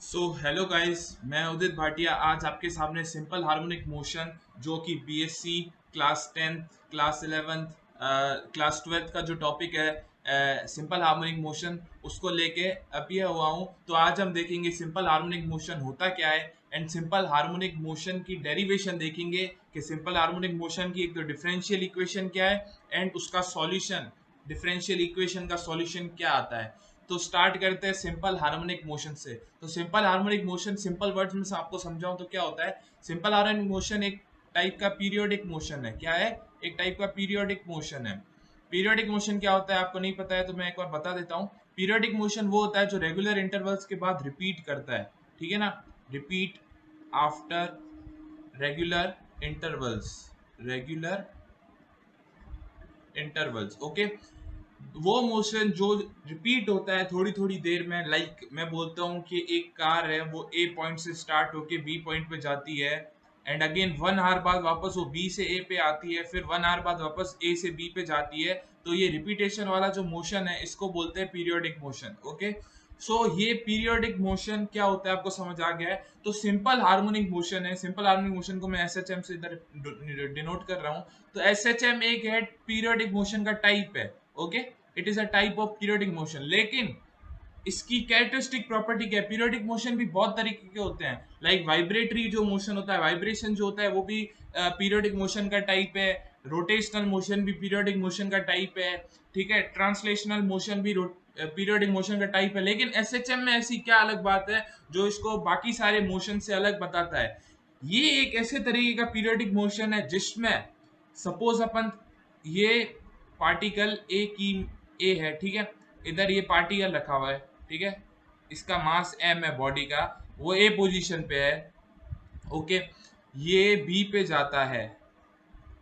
Hello guys, मैं उदित भाटिया आज आपके सामने सिंपल हार्मोनिक मोशन जो कि BSc class 10th class 11th class 12th का जो टॉपिक है सिंपल हार्मोनिक मोशन उसको लेके अपियर हुआ हूँ। तो आज हम देखेंगे सिंपल हार्मोनिक मोशन होता क्या है एंड सिंपल हार्मोनिक मोशन की डेरिवेशन देखेंगे कि सिंपल हार्मोनिक मोशन की एक तो डिफरेंशियल इक्वेशन क्या है एंड उसका सॉल्यूशन, डिफरेंशियल इक्वेशन का सॉल्यूशन क्या आता है। तो स्टार्ट करते हैं सिंपल हार्मोनिक मोशन से। तो simple harmonic motion simple words में से आपको समझाऊं तो क्या होता है। सिंपल हार्मोनिक मोशन एक टाइप का पीरियोडिक मोशन है। क्या है? एक टाइप का पीरियोडिक मोशन है। पीरियोडिक मोशन क्या होता है आपको नहीं पता है तो मैं एक बार बता देता हूँ। पीरियोडिक मोशन वो होता है जो रेगुलर इंटरवल्स के बाद रिपीट करता है। ठीक है ना? Repeat after regular intervals, regular intervals, okay. वो मोशन जो रिपीट होता है थोड़ी थोड़ी देर में, लाइक मैं बोलता हूँ कि एक कार है वो ए पॉइंट से स्टार्ट होके बी पॉइंट पे जाती है एंड अगेन 1 आवर बाद वापस वो बी से ए पे आती है, फिर 1 आवर बाद वापस ए से बी पे जाती है। तो ये रिपीटेशन वाला जो मोशन है इसको बोलते हैं पीरियोडिक मोशन, ओके। ये पीरियोडिक मोशन क्या होता है आपको समझ आ गया है। तो सिंपल हार्मोनिक मोशन है। सिंपल हार्मोनिक मोशन को मैं एस एच एम से इधर डिनोट कर रहा हूँ। तो एस एच एम एक है पीरियोडिक मोशन का टाइप है, okay. It is a type of periodic motion. लेकिन इसकी कैरेक्टरिस्टिक प्रॉपर्टी क्या है? पीरियोडिक मोशन भी बहुत तरीके के होते हैं। लाइक वाइब्रेटरी जो मोशन होता है, वाइब्रेशन जो होता है वो भी पीरियोडिक मोशन का टाइप है। रोटेशनल मोशन भी पीरियोडिक मोशन का टाइप है। ठीक है, ट्रांसलेशनल मोशन भी पीरियोडिक मोशन का टाइप है। लेकिन एसएचएम में ऐसी क्या अलग बात है जो इसको बाकी सारे मोशन से अलग बताता है? ये एक ऐसे तरीके का पीरियोडिक मोशन है जिसमें सपोज अपन ये पार्टिकल ए की ए है, ठीक है। इधर ये पार्टिकल रखा हुआ है, ठीक है। इसका मास m है बॉडी का, वो ए पोजीशन पे है, ओके। ये बी पे जाता है,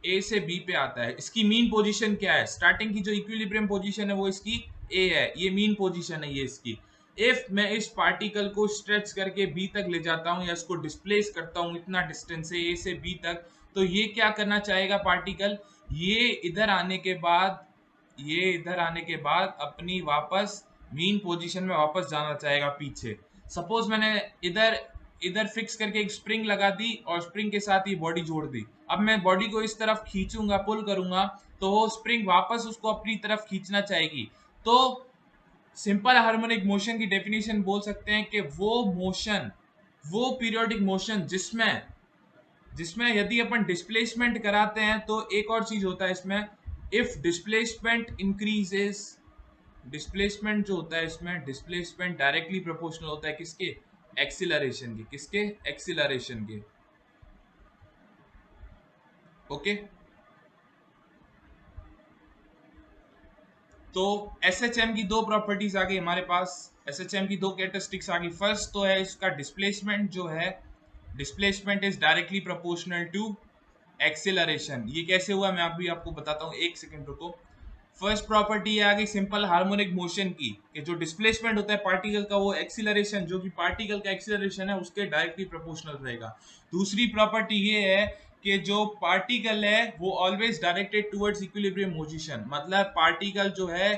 ए से बी पे आता है। इसकी मीन पोजीशन क्या है? स्टार्टिंग की जो इक्विलिब्रियम पोजीशन है वो इसकी ए है, ये मीन पोजीशन है ये इसकी। इफ मैं इस पार्टिकल को स्ट्रेच करके बी तक ले जाता हूँ या इसको डिस्प्लेस करता हूँ इतना डिस्टेंस है ए से बी तक, तो ये क्या करना चाहेगा पार्टिकल? ये इधर आने के बाद, ये इधर आने के बाद अपनी वापस मीन पोजीशन में वापस जाना चाहेगा पीछे। सपोज मैंने इधर इधर फिक्स करके एक स्प्रिंग लगा दी और स्प्रिंग के साथ ही बॉडी जोड़ दी। अब मैं बॉडी को इस तरफ खींचूंगा, पुल करूंगा, तो वो स्प्रिंग वापस उसको अपनी तरफ खींचना चाहेगी। तो सिंपल हार्मोनिक मोशन की डेफिनेशन बोल सकते हैं कि वो मोशन, वो पीरियोडिक मोशन जिसमें जिसमें यदि अपन डिस्प्लेसमेंट कराते हैं तो एक और चीज होता है इसमें। इफ डिस्प्लेसमेंट इंक्रीजेस, डिस्प्लेसमेंट जो होता है इसमें, डिस्प्लेसमेंट डायरेक्टली प्रोपोर्शनल होता है किसके? एक्सिलरेशन के। किसके? एक्सिलरेशन के, ओके। तो एस एच एम की दो प्रॉपर्टीज आ गई हमारे पास। एस एच एम की दो कैरेक्टरिस्टिक्स आ गई। फर्स्ट तो है इसका डिस्प्लेसमेंट जो है, displacement is directly proportional to acceleration. ये कैसे हुआ मैं अभी आपको बताता हूँ, एक सेकंड रुको। फर्स्ट प्रॉपर्टी आ गई सिंपल हार्मोनिक मोशन की कि जो डिस्प्लेसमेंट होता है पार्टिकल का वो एक्सिलरेशन, जो कि पार्टिकल का एक्सिलरेशन है उसके डायरेक्टली प्रोपोर्शनल रहेगा। दूसरी प्रॉपर्टी ये है कि जो पार्टिकल है वो always directed towards equilibrium position. मतलब पार्टिकल जो है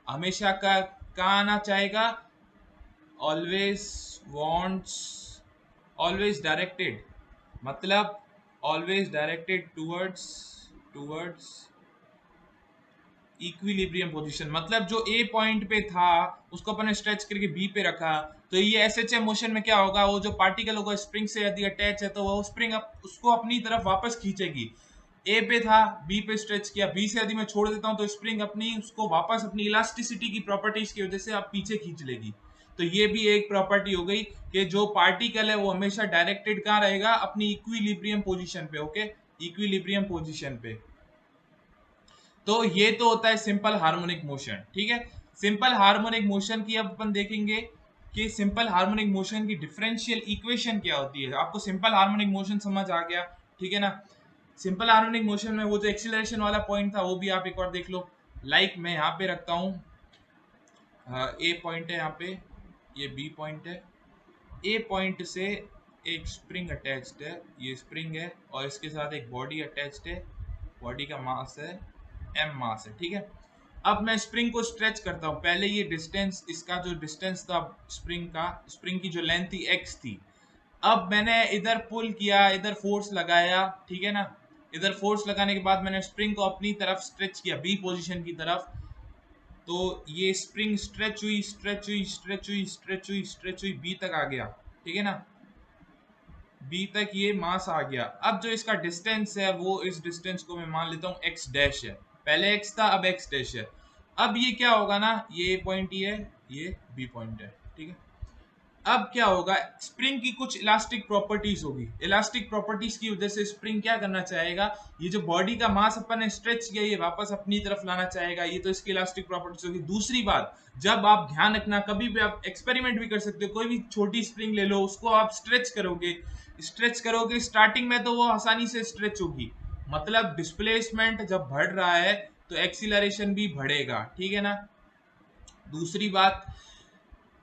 हमेशा का कहाँ आना चाहेगा? ऑलवेज वांट्स, ऑलवेज डायरेक्टेड, मतलब always directed towards, towards equilibrium position. मतलब जो ए पॉइंट पे था उसको अपन ने स्ट्रेच करके बी पे रखा। तो ये एस एच एम मोशन में क्या होगा, वो जो पार्टिकल होगा स्प्रिंग से यदि अटैच है तो वो स्प्रिंग उसको अपनी तरफ वापस खींचेगी। ए पे था, बी पे स्ट्रेच किया, बी से यदि मैं छोड़ देता हूँ तो स्प्रिंग अपनी उसको वापस अपनी इलास्टिसिटी की प्रॉपर्टीज की वजह से आप पीछे खींच लेगी। तो ये भी एक प्रॉपर्टी हो गई कि जो पार्टिकल है वो हमेशा डायरेक्टेड कहाँ रहेगा? अपनी इक्विलिब्रियम पोजीशन पे, ओके। इक्विलिब्रियम पोजीशन पे। तो ये तो होता है सिंपल हार्मोनिक मोशन, ठीक है। सिंपल हार्मोनिक मोशन की अब अपन देखेंगे कि सिंपल हार्मोनिक मोशन की डिफरेंशियल इक्वेशन क्या होती है। आपको सिंपल हार्मोनिक मोशन समझ आ गया, ठीक है ना। सिंपल हार्मोनिक मोशन में वो जो एक्सीलरेशन वाला पॉइंट था वो भी आप एक बार देख लो। लाइक मैं यहाँ पे रखता हूँ, ए पॉइंट है यहाँ पे, ये बी पॉइंट है। ए पॉइंट से एक स्प्रिंग अटैच्ड है, ये स्प्रिंग है और इसके साथ एक बॉडी अटैच्ड है। बॉडी का मास है एम मास है, ठीक है। अब मैं स्प्रिंग को स्ट्रेच करता हूँ। पहले ये डिस्टेंस, इसका जो डिस्टेंस था स्प्रिंग का, स्प्रिंग की जो लेंथ थी x थी। अब मैंने इधर पुल किया, इधर फोर्स लगाया, ठीक है ना। इधर फोर्स लगाने के बाद मैंने स्प्रिंग को अपनी तरफ स्ट्रेच किया, बी पोजीशन की तरफ। तो ये स्प्रिंग स्ट्रेच हुई, स्ट्रेच हुई, स्ट्रेच हुई, स्ट्रेच हुई, स्ट्रेच हुई, बी तक आ गया, ठीक है ना। बी तक ये मास आ गया। अब जो इसका डिस्टेंस है वो, इस डिस्टेंस को मैं मान लेता हूँ x डैश है। पहले x था, अब x डैश है। अब ये क्या होगा ना, ये पॉइंट ये है, ये बी पॉइंट है, ठीक है। अब क्या होगा, स्प्रिंग की कुछ इलास्टिक प्रॉपर्टीज होगी। इलास्टिक प्रॉपर्टीज की वजह से स्प्रिंग क्या करना चाहेगा, ये जो बॉडी का मास अपन ने स्ट्रेच किया ये वापस अपनी तरफ लाना चाहेगा। ये तो इसकी इलास्टिक प्रॉपर्टीज होगी। दूसरी बात, जब आप ध्यान रखना, कभी भी आप एक्सपेरिमेंट भी कर सकते हो, कोई भी छोटी स्प्रिंग ले लो, उसको आप स्ट्रेच करोगे, स्ट्रेच करोगे, स्टार्टिंग में तो वो आसानी से स्ट्रेच होगी, मतलब डिस्प्लेसमेंट जब बढ़ रहा है तो एक्सीलरेशन भी बढ़ेगा, ठीक है ना। दूसरी बात,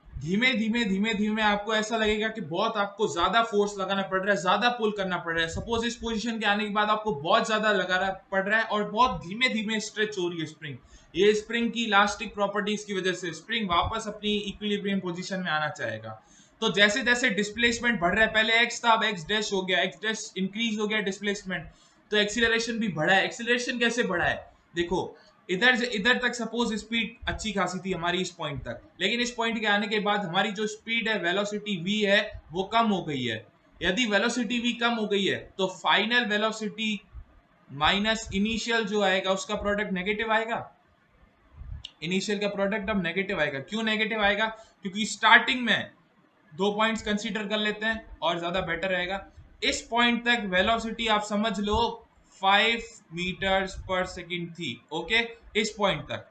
धीमे धीमे धीमे धीमे आपको ऐसा लगेगा कि बहुत आपको ज्यादा फोर्स लगाना पड़ रहा है, ज्यादा पुल करना पड़ रहा है। सपोज इस पोजीशन के आने के बाद आपको बहुत ज्यादा लगाना पड़ रहा है और बहुत धीमे धीमे स्ट्रेच हो रही है स्प्रिंग। ये स्प्रिंग की इलास्टिक प्रॉपर्टीज की वजह से स्प्रिंग वापस अपनी इक्विलिब्रियम पोजीशन में आना चाहेगा। तो जैसे जैसे डिस्प्लेसमेंट बढ़ रहा है, पहले एक्स था, अब एक्स डैश हो गया, एक्स डैश इंक्रीज हो गया डिस्प्लेसमेंट, तो एक्सीलरेशन भी बढ़ा है। एक्सीलरेशन कैसे बढ़ा है, देखो, इधर से इधर तक सपोज स्पीड अच्छी खासी थी हमारी इस पॉइंट तक, लेकिन इस पॉइंट के आने के बाद हमारी जो स्पीड है, वेलोसिटी v है, वो कम हो गई है। यदि वेलोसिटी v कम हो गई है तो फाइनल वेलोसिटी माइनस इनिशियल जो आएगा उसका प्रोडक्ट नेगेटिव आएगा। इनिशियल का प्रोडक्ट अब नेगेटिव आएगा। क्यों नेगेटिव आएगा, क्योंकि स्टार्टिंग में दो पॉइंट्स कंसीडर कर लेते हैं और ज्यादा बेटर रहेगा। इस पॉइंट तक वेलोसिटी आप समझ लो 5 मीटर्स पर सेकंड थी, ओके। इस पॉइंट तक,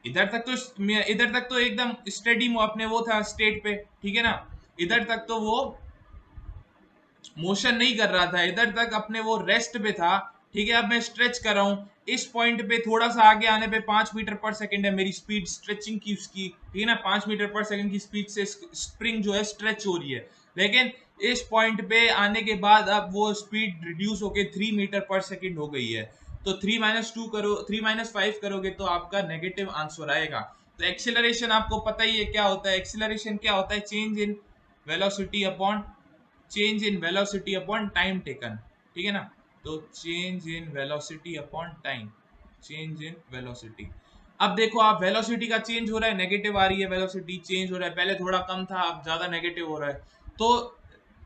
इधर तक तो एकदम स्टेडी अपने वो था स्टेट पे, ठीक है ना। इधर तक तो वो मोशन नहीं कर रहा था, इधर तक अपने वो रेस्ट पे था, ठीक है। अब मैं स्ट्रेच कर रहा हूं, इस पॉइंट पे थोड़ा सा आगे आने पे 5 मीटर पर सेकंड है मेरी स्पीड स्ट्रेचिंग की उसकी, ठीक है ना। 5 मीटर पर सेकंड की स्पीड से स्प्रिंग जो है स्ट्रेच हो रही है। लेकिन इस पॉइंट पे आने के बाद अब वो स्पीड रिड्यूस होके 3 मीटर पर सेकंड हो गई है। तो 3 - 2 करो, 3 - 5 करोगे तो आपका नेगेटिव आंसर आएगा। तो एक्सेलरेशन आपको पता ही है क्या होता है। एक्सेलरेशन क्या होता है, change in velocity upon change in velocity upon time taken, ठीक है ना। तो change in velocity upon time, change in velocity. अब देखो, आप वेलोसिटी का चेंज हो रहा है, नेगेटिव आ रही है, वेलोसिटी चेंज हो रहा है, पहले थोड़ा कम था अब ज्यादा नेगेटिव हो रहा है। तो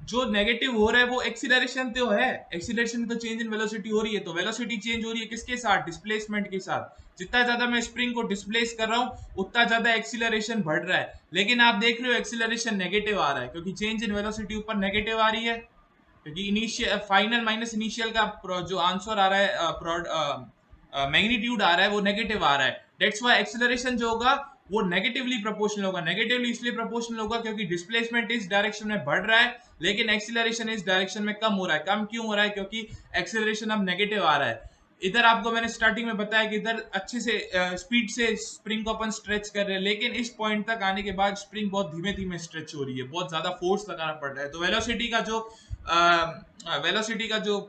जो नेगेटिव हो रहा है वो एक्सीलरेशन तो है, एक्सीलरेशन तो चेंज इन वेलोसिटी हो रही है। तो वेलोसिटी चेंज हो रही है किसके साथ, डिस्प्लेसमेंट के साथ। जितना ज्यादा मैं स्प्रिंग को डिस्प्लेस कर रहा हूं उतना ज्यादा एक्सीलरेशन बढ़ रहा है। लेकिन आप देख रहे हो एक्सीलरेशन नेगेटिव आ रहा है क्योंकि चेंज इन वेलोसिटी ऊपर नेगेटिव आ रही है, क्योंकि इनिशियल फाइनल माइनस इनिशियल का जो आंसर आ रहा है, मैग्नीट्यूड आ रहा है वो नेगेटिव आ रहा है। दैट्स व्हाई एक्सेलरेशन जो होगा वो नेगेटिवली प्रोपोर्शनल होगा। नेगेटिवली इसलिए प्रोपोर्शनल होगा क्योंकि डिस्प्लेसमेंट इस डायरेक्शन में बढ़ रहा है लेकिन एक्सेलरेशन इस डायरेक्शन में कम हो रहा है। कम क्यों हो रहा है, क्योंकि एक्सेलरेशन अब नेगेटिव आ रहा है। इधर आपको मैंने स्टार्टिंग में बताया कि इधर अच्छे से स्पीड से स्प्रिंग को अपन स्ट्रेच कर रहे हैं, लेकिन इस पॉइंट तक आने के बाद स्प्रिंग बहुत धीमे धीमे स्ट्रेच हो रही है, बहुत ज्यादा फोर्स लगाना पड़ रहा है। तो वेलोसिटी का जो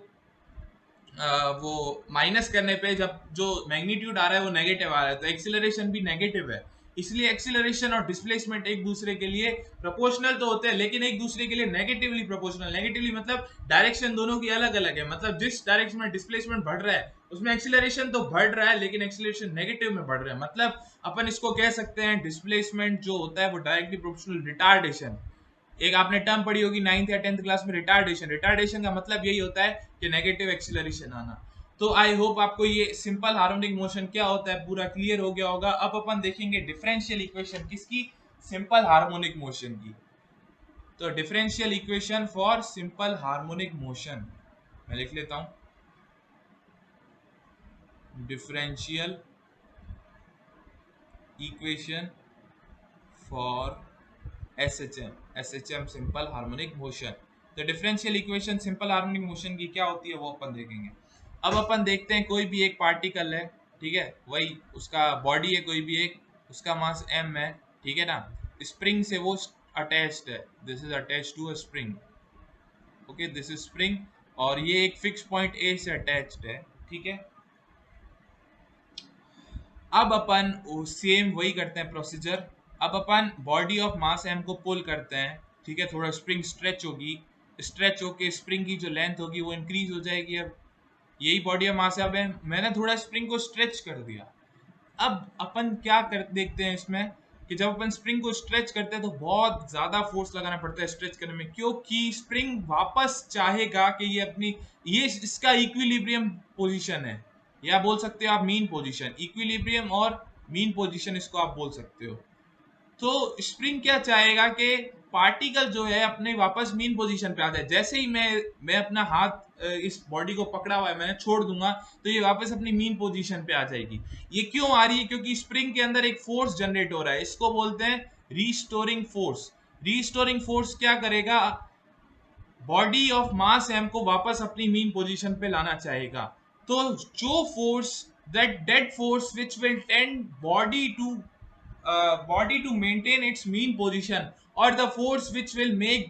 वो माइनस करने पे जब जो मैग्नीट्यूड आ रहा है वो नेगेटिव आ रहा है, तो एक्सीलरेशन भी नेगेटिव है। इसलिए एक्सीलरेशन और डिस्प्लेसमेंट एक दूसरे के लिए प्रोपोर्शनल तो होते हैं लेकिन एक दूसरे के लिए नेगेटिवली प्रोपोर्शनल। नेगेटिवली मतलब डायरेक्शन दोनों की अलग अलग है, मतलब जिस डायरेक्शन में डिस्प्लेसमेंट बढ़ रहा है उसमें एक्सीलरेशन तो बढ़ रहा है लेकिन एक्सीलरेशन नेगेटिव में बढ़ रहा है। मतलब अपन इसको कह सकते हैं डिस्प्लेसमेंट जो होता है वो डायरेक्टली प्रोपोर्शनल रिटार्डेशन। एक आपने टर्म पढ़ी होगी 9th या 10th क्लास में, रिटार्डेशन। रिटार्डेशन का मतलब यही होता है कि नेगेटिव एक्सीलरेशन आना। तो आई होप आपको ये सिंपल हार्मोनिक मोशन क्या होता है पूरा क्लियर हो गया होगा। अब अपन देखेंगे डिफरेंशियल इक्वेशन किसकी, सिंपल हार्मोनिक मोशन की। तो differential equation for simple harmonic motion मैं लिख लेता हूं, differential equation for SHM simple harmonic motion. तो differential equation simple harmonic motion की क्या होती है वो अपन देखेंगे। अब अपन देखते हैं कोई भी एक पार्टिकल है, ठीक है, वही उसका बॉडी है, कोई भी एक, उसका मास m है, ठीक है ना। स्प्रिंग से वो अटैच्ड है, this is attached to a spring, okay, this is spring. और ये एक फिक्स पॉइंट ए से अटैच्ड है, ठीक है। अब अपन सेम वही करते हैं प्रोसीजर। अब अपन बॉडी ऑफ मास एम को पुल करते हैं, ठीक है, थोड़ा स्प्रिंग स्ट्रेच होगी, स्ट्रेच होके स्प्रिंग की जो लेंथ होगी वो इंक्रीज हो जाएगी। अब यही बॉडी ऑफ मास एम है, मैंने थोड़ा स्प्रिंग को स्ट्रेच कर दिया। अब अपन क्या कर देखते हैं इसमें कि जब अपन स्प्रिंग को स्ट्रेच करते हैं तो बहुत ज्यादा फोर्स लगाना पड़ता है स्ट्रेच करने में, क्योंकि स्प्रिंग वापस चाहेगा कि ये अपनी, ये इसका इक्विलिब्रियम पोजीशन है, या बोल सकते हो आप मीन पोजीशन, इक्विलिब्रियम और मीन पोजीशन इसको आप बोल सकते हो। तो स्प्रिंग क्या चाहेगा कि पार्टिकल जो है अपने वापस मीन पोजीशन पे आ जाए। जैसे ही मैं अपना हाथ इस बॉडी को पकड़ा हुआ है मैंने छोड़ दूंगा तो ये वापस अपनी मीन पोजीशन पे आ जाएगी। ये क्यों आ रही है? क्योंकि स्प्रिंग के अंदर एक फोर्स जनरेट हो रहा है, इसको बोलते हैं रीस्टोरिंग फोर्स। रीस्टोरिंग फोर्स क्या करेगा? बॉडी ऑफ मास एम को वापस अपनी मीन पोजीशन पे लाना चाहेगा। तो जो force, that force which will tend body to maintain its mean position, or the force which will make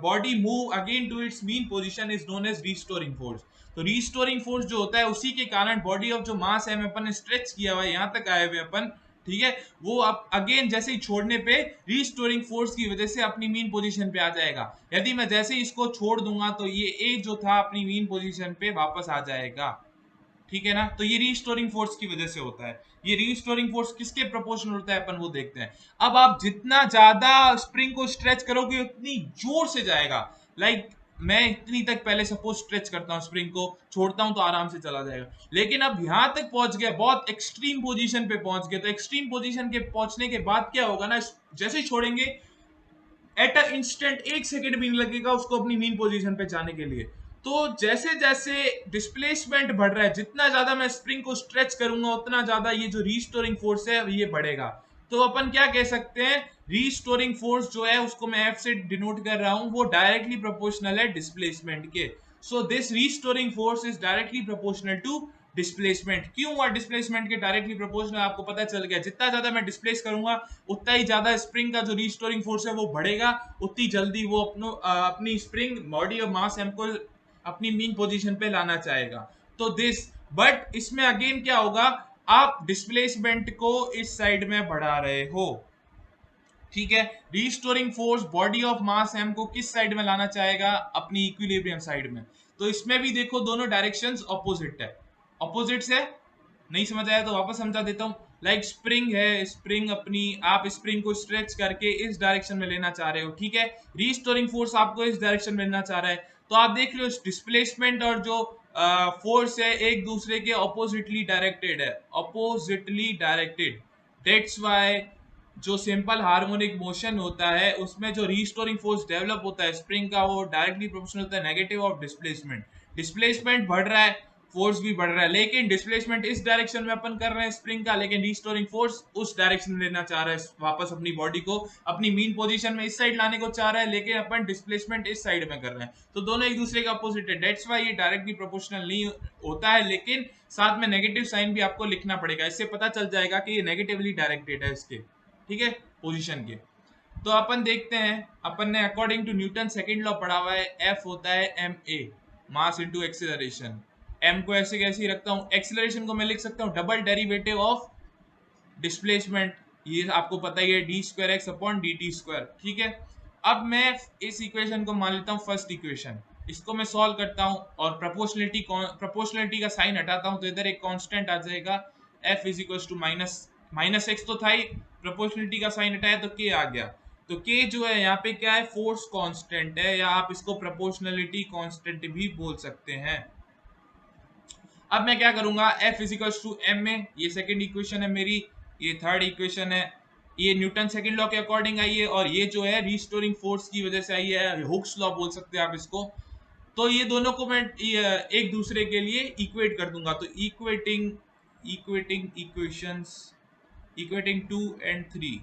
body move again to its mean position is known as restoring force। तो restoring force जो होता है उसी के कारण body of जो मास है अपन ने स्ट्रेच किया हुआ है यहाँ तक आए हुए अपन, ठीक है, वो अब अगेन जैसे ही छोड़ने पे रीस्टोरिंग फोर्स की वजह से अपनी मीन पोजीशन पे आ जाएगा। यदि मैं जैसे ही इसको छोड़ दूंगा तो ये ए जो था अपनी मीन पोजीशन पे वापस आ जाएगा, ठीक है ना। तो ये रीस्टोरिंग फोर्स की वजह से होता है। ये रीस्टोरिंग फोर्स किसके प्रोपोर्शनल होता है अपन वो देखते हैं। अब आप जितना ज्यादा स्प्रिंग को स्ट्रेच करोगे उतनी जोर से जाएगा। लाइक मैं इतनी तक पहले सपोज स्ट्रेच करता हूँ स्प्रिंग को, छोड़ता हूँ तो आराम से चला जाएगा। लेकिन अब यहां तक पहुंच गया, बहुत एक्सट्रीम पोजीशन पे पहुंच गया, तो एक्सट्रीम पोजीशन के पहुंचने के बाद क्या होगा ना, जैसे ही छोड़ेंगे एट अ इंस्टेंट 1 सेकेंड भी नहीं लगेगा उसको अपनी मीन पोजीशन पे जाने के लिए। तो जैसे जैसे डिस्प्लेसमेंट बढ़ रहा है, जितना ज्यादा मैं स्प्रिंग को स्ट्रेच करूंगा उतना ज्यादा ये जो रीस्टोरिंग फोर्स है ये बढ़ेगा। तो अपन क्या कह सकते हैं, रीस्टोरिंग फोर्स जो है उसको मैं एफ से डिनोट कर रहा हूं, वो डायरेक्टली प्रोपोर्शनल है डिस्प्लेसमेंट के। So this restoring force is directly proportional to displacement. क्यों हुआ डिस्प्लेसमेंट के डायरेक्टली प्रोपोर्शनल? आपको पता चल गया, जितना ज्यादा मैं डिस्प्लेस करूंगा उतना ही ज्यादा स्प्रिंग का जो रीस्टोरिंग फोर्स है वो बढ़ेगा, उतनी जल्दी वो अपनी spring body of mass M को अपनी मीन पोजीशन पे लाना चाहेगा। तो दिस, बट इसमें अगेन क्या होगा, आप डिस्प्लेसमेंट को इस साइड में बढ़ा रहे हो, ठीक है। Restoring force body of mass M को किस साइड में लाना चाहेगा? अपनी इक्विलिब्रियम साइड में। तो इसमें भी देखो दोनों डायरेक्शंस ऑपोजिट है, ऑपोजिट्स है। नहीं समझ आया तो वापस समझा देता हूँ। लाइक स्प्रिंग है, स्प्रिंग अपनी, आप स्प्रिंग को स्ट्रेच करके इस डायरेक्शन में लेना चाह रहे हो, ठीक है। रीस्टोरिंग फोर्स आपको इस डायरेक्शन में लेना चाह रहा है। तो आप देख लो डिस्प्लेसमेंट और जो फोर्स है एक दूसरे के ऑपोजिटली डायरेक्टेड है, ऑपोजिटली डायरेक्टेड। दैट्स वाई जो सिंपल हार्मोनिक मोशन होता है उसमें जो रीस्टोरिंग फोर्स डेवलप होता है स्प्रिंग का, वो डायरेक्टली प्रोपोर्शनल होता है नेगेटिव ऑफ डिस्प्लेसमेंट। डिस्प्लेसमेंट बढ़ रहा है, फोर्स भी बढ़ रहा है, लेकिन डिस्प्लेसमेंट इस डायरेक्शन में अपन कर रहे हैं स्प्रिंग का, लेकिन रीस्टोरिंग फोर्स उस डायरेक्शन में लेना चाह रहा है वापस अपनी बॉडी को अपनी मीन पोजीशन में इस साइड लाने को चाह रहा है, लेकिन अपन डिस्प्लेसमेंट इस साइड में कर रहे हैं। तो दोनों एक दूसरे के अपोजिट है, डेट्स वाई ये डायरेक्टली प्रोपोर्शनल नहीं होता है, लेकिन साथ में नेगेटिव साइन भी आपको लिखना पड़ेगा, इससे पता चल जाएगा कि ये नेगेटिवली डायरेक्टेड है इसके, ठीक है, पोजीशन के। तो अपन देखते हैं, अपन ने according to Newton second law पढ़ा हुआ है, एफ होता है M A, mass into acceleration. M को ऐसे कैसे ही रखता हूँ, एक्सेलरेशन को मैं लिख सकता हूँ डबल डेरिवेटिव ऑफ डिस्प्लेसमेंट, ये आपको पता ही है, D square X upon D T square, ठीक है। अब मैं इस इक्वेशन को मान लेता हूँ फर्स्ट इक्वेशन, इसको मैं सॉल्व करता हूँ और प्रोपोर्शनलिटी का साइन हटाता हूँ तो इधर एक कांस्टेंट आ जाएगा, F is equal to minus minus X तो था ही, प्रोपोर्शनलिटी का साइन हटाया तो के आ गया। तो के जो है यहाँ पे क्या है, फोर्स कांस्टेंट है, या आप इसको प्रोपोर्शनलिटी कांस्टेंट भी बोल सकते हैं। अब मैं क्या करूंगा, एफ इजिकल्स टू एम में, ये सेकंड इक्वेशन है मेरी, ये थर्ड इक्वेशन है, ये न्यूटन सेकंड लॉ के अकॉर्डिंग आई है, और ये जो है रीस्टोरिंग फोर्स की वजह से आई है, हुक्स लॉ बोल सकते हैं आप इसको। तो ये दोनों को मैं एक दूसरे के लिए इक्वेट कर दूंगा, तो equating equating equations, equating 2 and 3,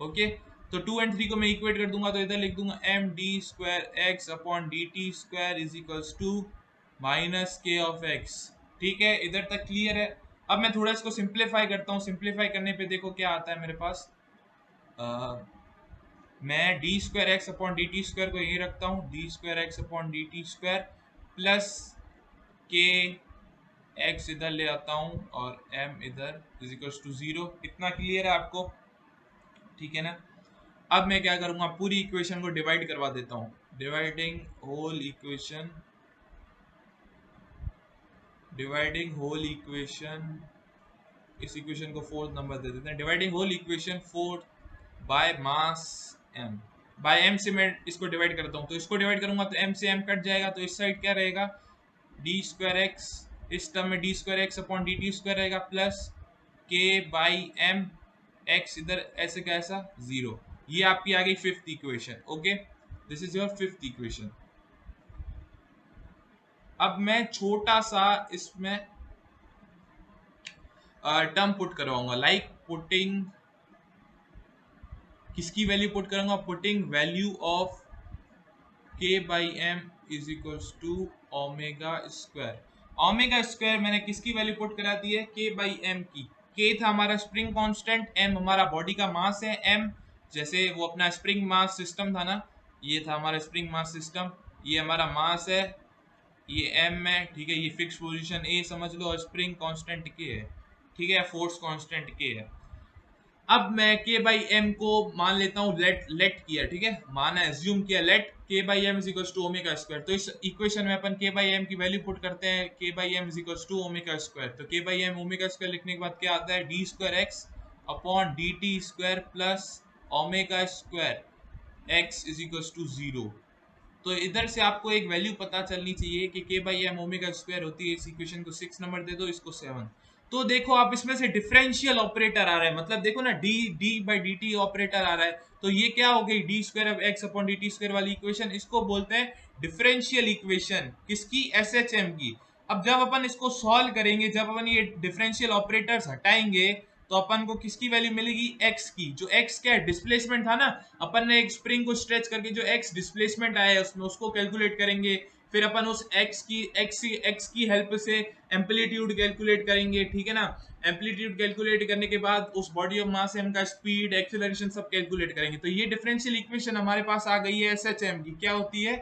okay. तो 2 and 3 को मैं इक्वेट कर दूंगा, तो इधर लिख दूंगा M D square X upon D T square is equals to minus K of X, ठीक है, इधर तक क्लियर है। अब मैं थोड़ा इसको सिंप्लीफाई करता हूँ, सिंप्लीफाई करने पे देखो क्या आता है मेरे पास। मैं D square X upon D T square को यही रखता हूँ, D square X upon D T square plus के x इधर ले आता हूँ और m इधर इज इक्वल्स टू 0। इतना क्लियर है आपको? ठीक है ना। अब मैं क्या करूंगा, पूरी इक्वेशन को डिवाइड करवा देता हूँ। डिवाइडिंग होल इक्वेशन इस इक्वेशन को फोर्थ नंबर दे देते हैं। Dividing whole equation 4 by mass m, by m से मैं इसको डिवाइड करता हूँ, तो इसको डिवाइड करूंगा तो m से m कट जाएगा, तो इस साइड क्या रहेगा, डी स्क्वायर एक्स, इस टर्म में D square X upon D T square रहेगा, plus K by M, X इधर ऐसे का ऐसा 0। ये आपकी आ गई fifth equation. Okay, this is your fifth equation. अब मैं छोटा सा इसमें टर्म पुट करवाऊंगा, लाइक पुटिंग, किसकी वैल्यू पुट करूंगा, putting value of K by M is equals to omega square. Omega square मैंने किसकी वैल्यू पुट करा दी है, के बाई एम की। के था हमारा स्प्रिंग कांस्टेंट, एम हमारा बॉडी का मास है, एम जैसे वो अपना स्प्रिंग मास सिस्टम था ना, ये था हमारा स्प्रिंग मास सिस्टम, ये हमारा मास है, ये एम है, ठीक है, ये फिक्स पोजीशन ए समझ लो, और स्प्रिंग कांस्टेंट के है, ठीक है, फोर्स कांस्टेंट के है। अब मैं के बाई एम को मान लेता हूँ लेट किया, ठीक है, माना एज्यूम किया let K by M is equals to omega square. तो इस इक्वेशन में अपन के बाई एम की वैल्यू पुट करते हैं, K by M is equals to omega square. तो K by M omega square लिखने के बाद क्या आता है, D square X upon D T square plus omega square X is equals to 0। तो इधर से आपको एक वैल्यू पता चलनी चाहिए कि के बाई एम ओमेगा स्क्वायर होती है। इस इक्वेशन को 6 नंबर दे दो, इसको 7। तो देखो आप इसमें से डिफरेंशियल ऑपरेटर आ रहा है, मतलब देखो ना D D by D T operator आ रहा है, तो ये क्या हो गई, D square of X upon D T square वाली इक्वेशन, इसको बोलते हैं डिफरेंशियल इक्वेशन, किसकी, एस एच एम की। अब जब अपन इसको सॉल्व करेंगे, जब अपन ये डिफरेंशियल ऑपरेटर्स हटाएंगे, तो अपन को किसकी वैल्यू मिलेगी, एक्स की। जो एक्स क्या है, डिस्प्लेसमेंट था ना, अपन ने एक स्प्रिंग को स्ट्रेच करके जो एक्स डिस्प्लेसमेंट आया है उसमें, उसको कैलकुलेट करेंगे। फिर अपन उस एक्स की हेल्प से एम्पलीट्यूड कैलकुलेट करेंगे, ठीक है ना। एम्पलीट्यूड कैलकुलेट करने के बाद उस बॉडी ऑफ मास एम का स्पीड, एक्सेलरेशन सब कैलकुलेट करेंगे। तो ये डिफरेंशियल इक्वेशन हमारे पास आ गई है एस एच एम की। क्या होती है,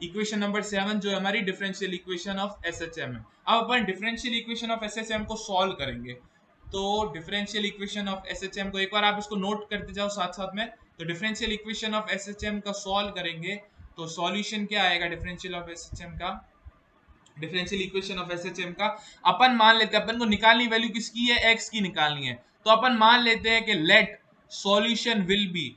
इक्वेशन नंबर 7 जो हमारी डिफरेंशियल इक्वेशन ऑफ एसएचएम है। अब अपन डिफरेंशियल इक्वेशन ऑफ एसएचएम को सॉल्व करेंगे। तो डिफरेंशियल इक्वेशन ऑफ एसएचएम को एक बार आप इसको नोट करते जाओ साथ साथ में। तो डिफरेंशियल इक्वेशन ऑफ एसएचएम का सॉल्व करेंगे, तो सॉल्यूशन क्या आएगा डिफरेंशियल ऑफ एसएचएम का, डिफरेंशियल इक्वेशन ऑफ एसएचएम का अपन मान लेते हैं, अपन को निकालनी वैल्यू किसकी है, एक्स की निकालनी है। तो अपन मान लेते हैं कि let solution will be,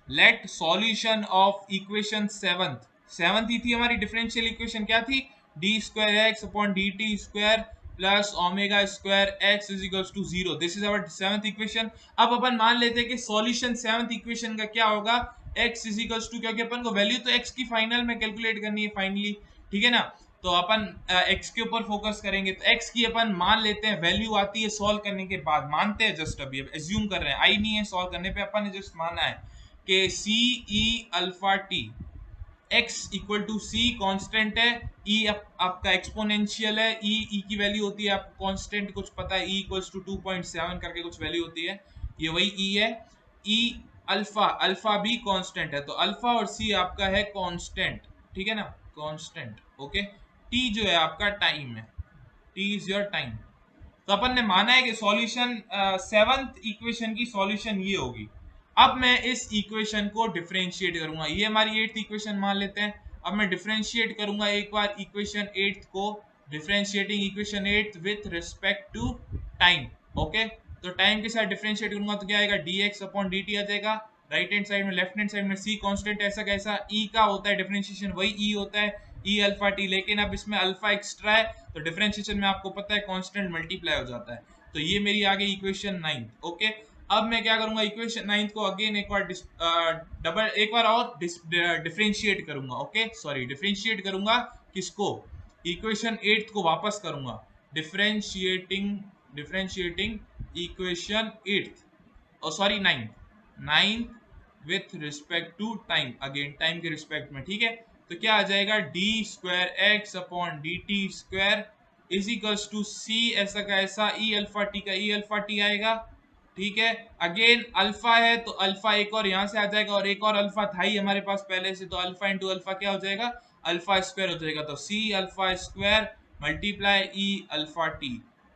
let solution of equation seventh ही थी हमारी डिफरेंशियल इक्वेशन, क्या थी, D square X upon D T square plus omega square X is equals to 0। This is our seventh equation. अब अपन मान लेते हैं कि सॉल्यूशन सेवंथ इक्वेशन का क्या होगा, x इज इक्वल्स टू, क्योंकि अपन को वैल्यू तो x की फाइनल में कैलकुलेट करनी है फाइनली, ठीक है ना। तो अपन x के ऊपर फोकस करेंगे, तो x की अपन मान लेते हैं वैल्यू आती है सॉल्व करने के बाद, मानते हैं जस्ट, अभी एज्यूम कर रहे हैं, आई नहीं है सॉल्व करने पे, अपन ने जस्ट माना है कि C E alpha T, x equal to C constant है, e आपका एक्सपोनेंशियल है, e की वैल्यू होती है आपको कांस्टेंट कुछ पता है, e इक्वल्स टू 2.7 करके कुछ वैल्यू होती है, ये वही e है। e अल्फा, अल्फा भी कांस्टेंट है, तो अल्फा और c आपका है कांस्टेंट, ठीक है ना, कांस्टेंट। ओके, t जो है आपका टाइम है, t इज योर टाइम। तो अपन ने माना है कि सॉल्यूशन सेवंथ इक्वेशन की सॉल्यूशन ये होगी। अब मैं इस इक्वेशन को डिफरेंशिएट करूंगा, ये हमारी एट्थ इक्वेशन मान लेते हैं। अब मैं डिफरेंशिएट करूंगा एक बार इक्वेशन एट्थ को, differentiating equation eighth with respect to time. Okay, तो टाइम के साथ डिफरेंशिएट करूंगा तो क्या आएगा, dx अपॉन dt आ जाएगा। राइट हैंड साइड में, लेफ्ट हैंड साइड में c कांस्टेंट ऐसा कैसा, e का होता है डिफरेंशिएशन वही e होता है, e अल्फा टी, लेकिन अब इसमें अल्फा एक्स्ट्रा है, तो डिफरेंशिएशन में आपको पता है कांस्टेंट मल्टीप्लाई हो जाता है। तो ये मेरी आ गई इक्वेशन 9। ओके, अब मैं क्या करूंगा, इक्वेशन 9 को अगेन एक बार और डिफरेंशिएट करूंगा। ओके, सॉरी, डिफरेंशिएट करूंगा किसको, इक्वेशन 8 को वापस करूंगा, differentiating equation 8, oh sorry 9 with respect to time, again time के रिस्पेक्ट में, ठीक है। तो क्या आ जाएगा, D square X upon D T square is equals to C ऐसा का ऐसा, ई अल्फा टी का ई अल्फा टी आएगा, ठीक है। अगेन अल्फा है तो अल्फा एक और यहाँ से आ जाएगा, और एक और अल्फा था ही हमारे पास पहले से, तो अल्फा इंटू अल्फा क्या हो जाएगा, अल्फा स्क्वायर हो जाएगा। तो C alpha square multiply e alpha T,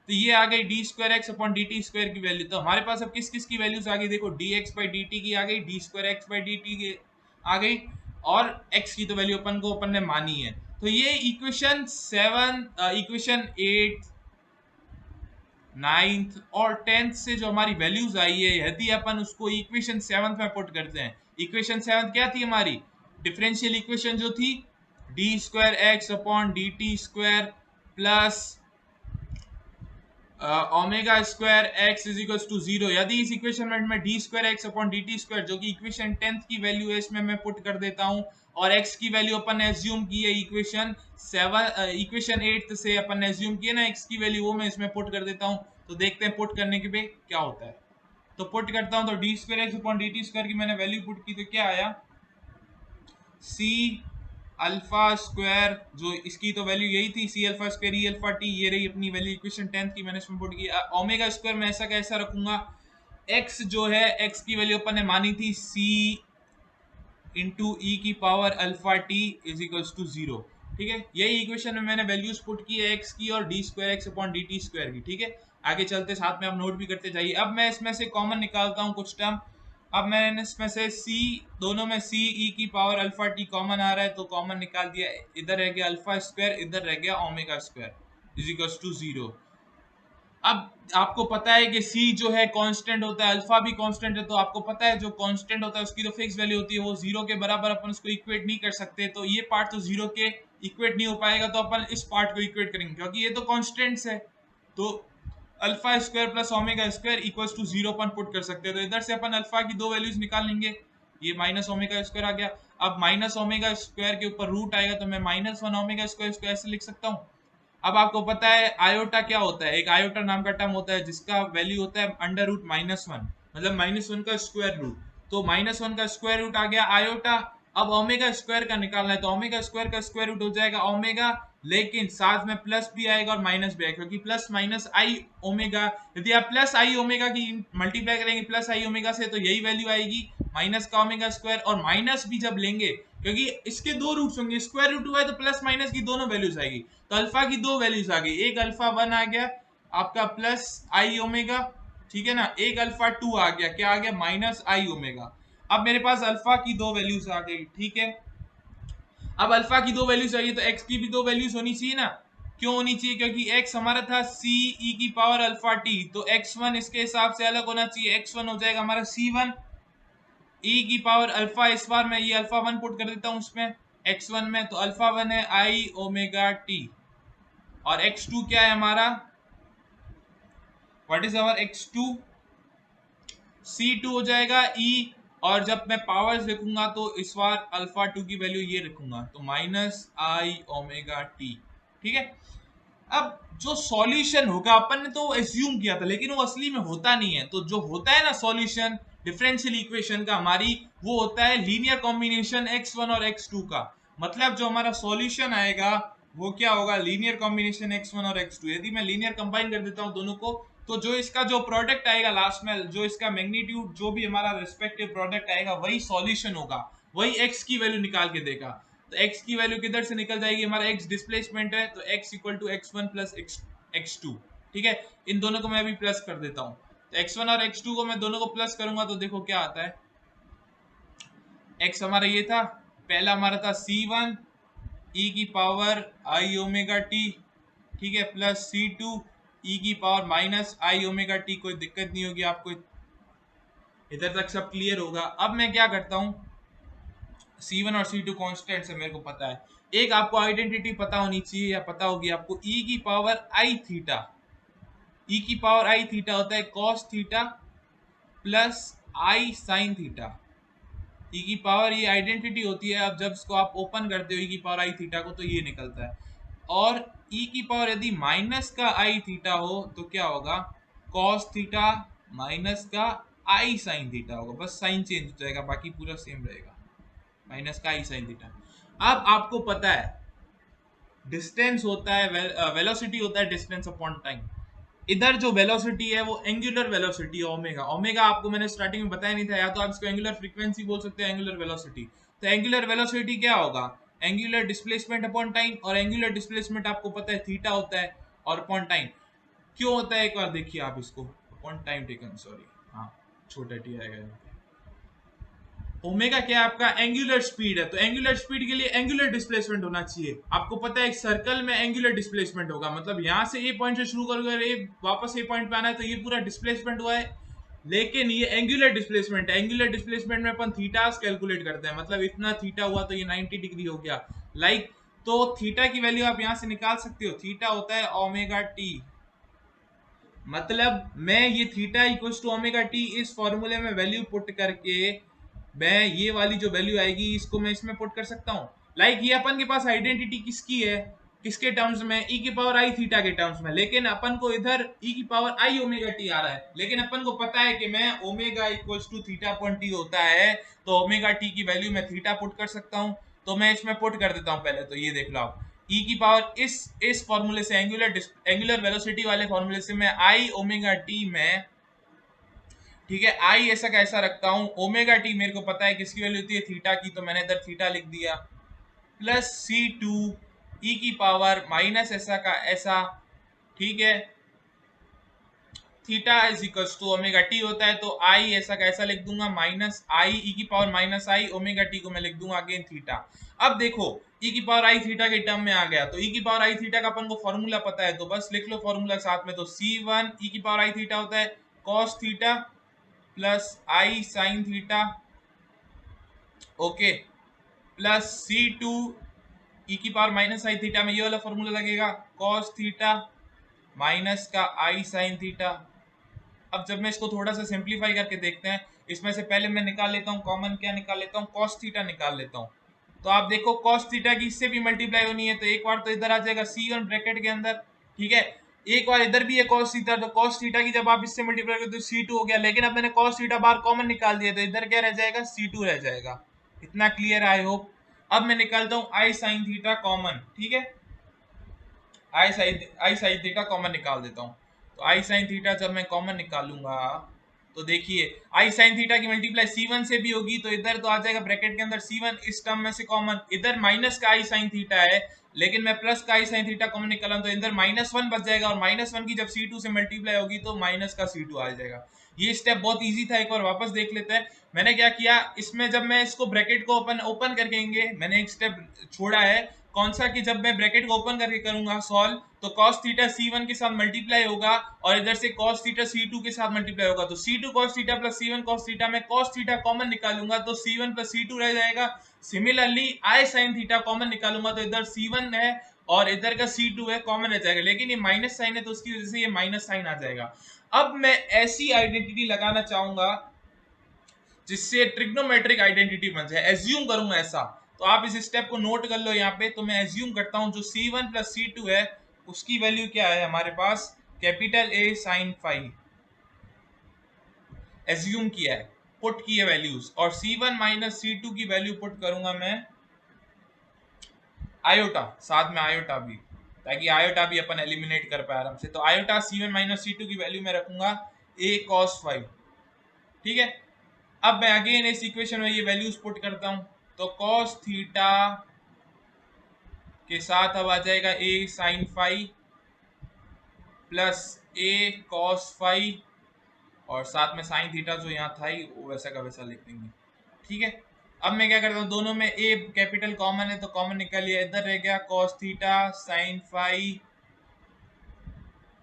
तो ये आ गई D square X upon D T square की वैल्यू। तो हमारे पास अब किस किस की वैल्यूज आ गई, देखो D x by D T की आ गई, D square x by D T की आ गई, और एक्स की तो वैल्यू अपन ने मानी है। तो ये इक्वेशन 7, इक्वेशन 8, 9th और 10th से जो हमारी वैल्यूज आई है, यदि अपन उसको इक्वेशन 7th में पुट करते हैं, इक्वेशन 7th क्या थी हमारी, डिफरेंशियल इक्वेशन जो थी D square X upon D T square plus omega square X is equal to 0। यदि इस इक्वेशन में D square X upon D T square जो कि इक्वेशन 10th की वैल्यू है, इसमें मैं पुट कर देता हूं, और x की वैल्यू अपन ने एज्यूम की है इक्वेशन 8 से अपन ने एज्यूम की है ना x की वैल्यू, वो मैं इसमें पुट कर देता हूं। तो देखते हैं पुट करने के पे क्या होता है। तो पुट करता हूं, तो D square X upon D T square की मैंने वैल्यू पुट की, तो क्या आया, सी अल्फा स्क्वायर, जो इसकी तो वैल्यू यही थी, सी अल्फा स्क्वायर ई अल्फा टी, ये रही अपनी वैल्यू इक्वेशन 10th की, मैंने इसमें पुट की। ओमेगा स्क्वायर में ऐसा कैसा रखूंगा, x जो है x की वैल्यू अपन ने मानी थी c इंटू ई की power alpha T is equals to 0। ठीक है, यही इक्वेशन में मैंने वैल्यूज पुट की है x की और D square X upon D T square की। ठीक है, आगे चलते साथ में आप नोट भी करते जाइए। अब मैं इसमें से कॉमन निकालता हूँ कुछ टर्म। अब मैंने इसमें से c, दोनों में c e की पावर अल्फा टी कॉमन आ रहा है, तो कॉमन निकाल दिया, इधर रह गया अल्फा स्क्वायर, इधर रह गया omega square is equals to 0। अब आपको पता है कि c जो है कांस्टेंट होता है, अल्फा भी कांस्टेंट है, तो आपको पता है जो कांस्टेंट होता है उसकी तो फिक्स वैल्यू होती है, वो 0 के बराबर अपन उसको इक्वेट नहीं कर सकते, तो ये पार्ट तो 0 के इक्वेट नहीं हो पाएगा, तो अपन इस पार्ट को इक्वेट करेंगे क्योंकि ये तो कांस्टेंट्स है। तो alpha square plus omega square equals to 0 अपन पुट कर सकते हैं, तो इधर से अपन अल्फा की दो वैल्यूज निकाल लेंगे, ये माइनस ओमेगा स्क्वायर आ गया। अब माइनस ओमेगा स्क्वायर के ऊपर रूट आएगा, तो मैं -1 ओमेगा स्क्वायर इसको ऐसे लिख सकता हूँ। अब आपको पता है आयोटा क्या होता है, एक आयोटा नाम का टर्म होता है जिसका वैल्यू होता है अंडर रूट -1, मतलब -1 का स्क्वायर रूट, तो -1 का स्क्वायर रूट आ गया आयोटा। अब ओमेगा स्क्वायर का निकालना है, तो ओमेगा स्क्वायर का स्क्वायर रूट हो जाएगा ओमेगा, लेकिन साथ में प्लस भी आएगा और माइनस भी आएगा, क्योंकि प्लस माइनस आई ओमेगा, यदि आप प्लस आई ओमेगा की मल्टीप्लाई करेंगे प्लस आई ओमेगा से, तो यही वैल्यू आएगी माइनस का ओमेगा स्क्वायर, और माइनस भी जब लेंगे, क्योंकि इसके दो रूट्स होंगे, स्क्वायर रूट हुआ है तो प्लस माइनस की दोनों वैल्यूज आएगी, तो अल्फा की दो वैल्यूज आ गई, एक अल्फा 1 आ गया आपका प्लस आई ओमेगा, ठीक है ना, एक अल्फा 2 आ गया, क्या आ गया, माइनस आई ओमेगा। अब मेरे पास अल्फा की दो वैल्यूज आ गई, ठीक है। अब अल्फा की दो वैल्यूज आई तो एक्स की भी दो वैल्यूज होनी चाहिए ना, क्यों होनी चाहिए, क्योंकि x हमारा था c e की पावर अल्फा t, तो x1 इसके हिसाब से अलग होना चाहिए, x1 हो जाएगा हमारा c1 e की पावर अल्फा, इस बार मैं ये अल्फा 1 पुट कर देता हूं उसमें x1 में, तो अल्फा 1 है i ओमेगा t, और x2 क्या है हमारा, what is our x2, c2 हो जाएगा e, और जब मैं पावर्स लिखूंगा तो इस बार अल्फा 2 की वैल्यू ये रखूंगा, तो माइनस आई ओमेगा टी। ठीक है, अब जो सॉल्यूशन होगा अपन ने तो एज्यूम किया था, लेकिन वो असली में होता नहीं है, तो जो होता है ना सॉल्यूशन डिफरेंशियल इक्वेशन का हमारी, वो होता है लीनियर कॉम्बिनेशन x1 और x2 का, मतलब जो हमारा सॉल्यूशन आएगा वो क्या होगा, लीनियर कॉम्बिनेशन x1 और x2। यदि मैं लीनियर कंबाइन कर देता हूँ दोनों को, तो जो इसका जो प्रोडक्ट आएगा लास्ट में, जो इसका मैग्नीट्यूड, जो भी हमारा रिस्पेक्टिव प्रोडक्ट आएगा, वही सॉल्यूशन होगा, वही x की वैल्यू निकाल के देगा। तो x की वैल्यू किधर से निकल जाएगी, हमारा x डिस्प्लेसमेंट है, तो x equal to x1 plus x2। ठीक है, इन दोनों को मैं अभी प्लस कर देता हूँ, तो x1 और x2 को मैं दोनों को प्लस करूंगा, तो देखो क्या आता है, x हमारा ये था, पहला हमारा था c1 e की पावर i ओमेगा t, ठीक है, प्लस c2 e की पावर माइनस आई ओमेगा टी, कोई दिक्कत नहीं होगी आपको, इधर तक सब क्लियर होगा। अब मैं क्या करता हूँ, C1 और C2 कॉन्स्टेंट्स है, मेरे को पता है, एक आपको आइडेंटिटी पता होनी चाहिए या पता होगी आपको, e की पावर आई थीटा, e की पावर आई थीटा होता है cos theta plus I sine theta, e की पावर ये आइडेंटिटी होती है, अब जब इसको आप ओपन करते हो e की पावर आई थीटा को, तो ये निकलता है, और e की पावर यदि माइनस का आई थीटा हो तो क्या होगा, cos थीटा माइनस का आई साइन थीटा होगा, बस साइन चेंज हो जाएगा, बाकी पूरा सेम रहेगा, माइनस का आई साइन थीटा। अब आपको पता है डिस्टेंस होता है, वेलोसिटी होता है डिस्टेंस अपॉन टाइम, इधर जो वेलोसिटी है वो एंगुलर वेलोसिटी है ओमेगा, ओमेगा आपको मैंने स्टार्टिंग में बताया नहीं था, या तो आप इसको एंगुलर फ्रीक्वेंसी बोल सकते हैं, एंगुलर वेलोसिटी, तो एंगुलर वेलोसिटी क्या होगा, एंगुलर डिस्प्लेसमेंट अपॉन टाइम, और एंगुलर डिस्प्लेसमेंट आपको पता है थीटा होता है, और अपॉन टाइम क्यों होता है एक बार देखिए आप इसको, अपॉन टाइम टेकन, सॉरी हाँ छोटा टी आएगा यहाँ पे। ओमेगा क्या है आपका एंगुलर स्पीड है, तो एंगुलर स्पीड के लिए एंगुलर डिस्प्लेसमेंट होना चाहिए। आपको पता है एक सर्कल में एंगुलर डिस्प्लेसमेंट होगा, मतलब यहां से ए पॉइंट से शुरू कर ए वापस ए पॉइंट पे आना है, तो ये पूरा डिस्प्लेसमेंट हुआ है। लेकिन ये एंगुलर डिस्प्लेसमेंट है, एंगुलर डिस्प्लेसमेंट में अपन थीटास कैलकुलेट करते हैं, मतलब इतना थीटा हुआ तो ये 90 डिग्री हो गया, लाइक तो थीटा की वैल्यू आप यहां से निकाल सकते हो, थीटा होता है ओमेगा टी, मतलब मैं ये theta equals to omega T इस फॉर्मूले में वैल्यू पुट करके मैं ये वाली जो वैल्यू आएगी इसको मैं इसमें पुट कर सकता हूँ। लाइक ये अपन के पास आइडेंटिटी किसकी है, किसके टर्म्स में, ई की पावर आई थीटा के टर्म्स में, लेकिन अपन को इधर ई की पावर आई ओमेगा टी आ रहा है, लेकिन अपन को पता है कि मैं omega equals to theta upon T होता है, तो ओमेगा टी की वैल्यू मैं थीटा पुट कर सकता हूँ। तो मैं इसमें पुट कर देता हूँ पहले, तो ये देख लो आप ई की पावर इस फॉर्मूले से एंगुलर वेलोसिटी वाले फॉर्मूले से मैं आई ओमेगा टी में, ठीक है आई ऐसा कैसा रखता हूं, ओमेगा टी मेरे को पता है किसकी वैल्यू होती है थीटा की, तो मैंने इधर थीटा लिख दिया, प्लस सी टू ई की पावर माइनस ऐसा का ऐसा, ठीक है theta is equals to omega T होता है, तो आई ऐसा कैसा लिख दूंगा माइनस आई ई की पावर माइनस आई ओमेगा टी को मैं लिख दूंगा अगेन थीटा। अब देखो ई की पावर आई थीटा के टर्म में आ गया, तो ई की पावर आई थीटा का अपन को फॉर्मूला पता है, तो बस लिख लो फॉर्मूला साथ में, तो सी वन ई की पावर आई थीटा होता है cos theta plus I sine theta, okay, plus C two E की पावर माइनस आई थीटा में ये वाला फॉर्मूला लगेगा कॉस थीटा माइनस का आई साइन थीटा। अब जब मैं इसको थोड़ा सा सिंप्लीफाई करके देखते हैं, इसमें से पहले मैं निकाल लेता हूँ कॉमन, क्या निकाल लेता हूँ कॉस थीटा निकाल लेता हूँ, तो आप देखो कॉस थीटा की इससे भी मल्टीप्लाई होनी है, तो एक बार तो इधर आ जाएगा C1 ब्रैकेट के अंदर, ठीक है, एक बार इधर भी है कॉस थीटा, तो कॉस थीटा की जब आप इससे मल्टीप्लाई करते तो C2 हो गया, लेकिन अब मैंने कॉस थीटा बाहर कॉमन निकाल दिया, तो इधर क्या रह जाएगा C2 रह जाएगा। इतना क्लियर आई होप। अब मैं निकालता हूँ आई साइन थीटा कॉमन, ठीक है, आई साइन थीटा कॉमन निकाल देता हूँ, तो आई साइन थीटा जब मैं कॉमन निकालूंगा, तो देखिए आई साइन थीटा की मल्टीप्लाई C1 से भी होगी, तो इधर तो आ जाएगा ब्रैकेट के अंदर C1 इस टर्म में से कॉमन, इधर माइनस का आई साइन थीटा है, लेकिन मैं प्लस का आई साइन थीटा कॉमन निकाला, तो इधर -1 बच जाएगा, और -1 की जब C2 से मल्टीप्लाई होगी तो माइनस का C2 आ जाएगा। ये स्टेप बहुत इजी था, एक बार वापस देख लेते हैं। मैंने क्या किया इसमें, जब मैं इसको ब्रैकेट को ओपन करके मैंने एक स्टेप छोड़ा है, कौन सा कि जब मैं ब्रैकेट को ओपन करके करूंगा सॉल्व, तो cos थीटा C1 के साथ मल्टीप्लाई होगा, और इधर से cos थीटा C2 के साथ मल्टीप्लाई होगा, तो C2 cos theta plus C1 cos theta में cos थीटा कॉमन निकालूंगा, तो C1 प्लस C2 रह जाएगा। Similarly I sin theta common निकालूंगा, तो इधर C1 है और इधर का C2 है, कॉमन रह जाएगा, लेकिन ये माइनस साइन है तो उसकी वजह से ये माइनस साइन आ जाएगा। अब मैं ऐसी आइडेंटिटी लगाना चाहूंगा जिससे ट्रिग्नोमेट्रिक आइडेंटिटी बन जाए, एज्यूम करूंगा ऐसा, तो आप इस स्टेप को नोट कर लो यहाँ पे, तो मैं एज्यूम करता हूँ जो C1 प्लस C2 है उसकी वैल्यू क्या है हमारे पास, capital A sine phi assume किया है, पुट की है वैल्यूज, और C1 माइनस C2 की वैल्यू पुट करूंगा मैं आयोटा, साथ में आयोटा भी, ताकि आयोटा भी अपन एलिमिनेट कर पाए आराम से, तो आयोटा C1 माइनस C2 की वैल्यू मैं रखूंगा A cos फाई, ठीक है। अब मैं अगेन इस इक्वेशन में ये वैल्यूज पुट करता हूं, तो cos थीटा के साथ अब आ जाएगा a sin phi plus a cos phi, और साथ में sin थीटा जो यहाँ था ही वो वैसा का वैसा लिख देंगे, ठीक है। अब मैं क्या करता हूँ, दोनों में a कैपिटल कॉमन है तो कॉमन निकल लिया, इधर रह गया cos theta sin phi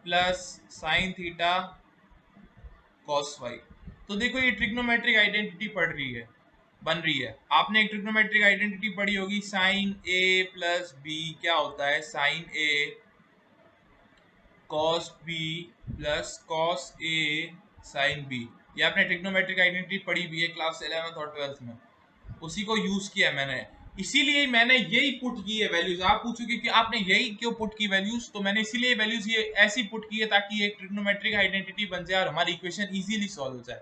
plus sin theta cos phi. तो देखो ये ट्रिग्नोमेट्रिक आइडेंटिटी बन रही है। आपने एक ट्रिग्नोमेट्रिक आइडेंटिटी पढ़ी होगी, साइन ए प्लस बी क्या होता है, sign A cos B plus cos A sine B, ये आपने ट्रिग्नोमेट्रिक आइडेंटिटी पढ़ी भी है क्लास 11th और 12th में, उसी को यूज किया है मैंने, इसीलिए मैंने यही पुट की है वैल्यूज। आप पूछोगे कि आपने यही क्यों पुट की वैल्यूज, तो मैंने इसीलिए वैल्यूज ये ऐसी पुट की है ताकि एक ट्रिग्नोमेट्रिक आइडेंटिटी बन जाए और हमारी इक्वेशन इजीली सॉल्व हो जाए।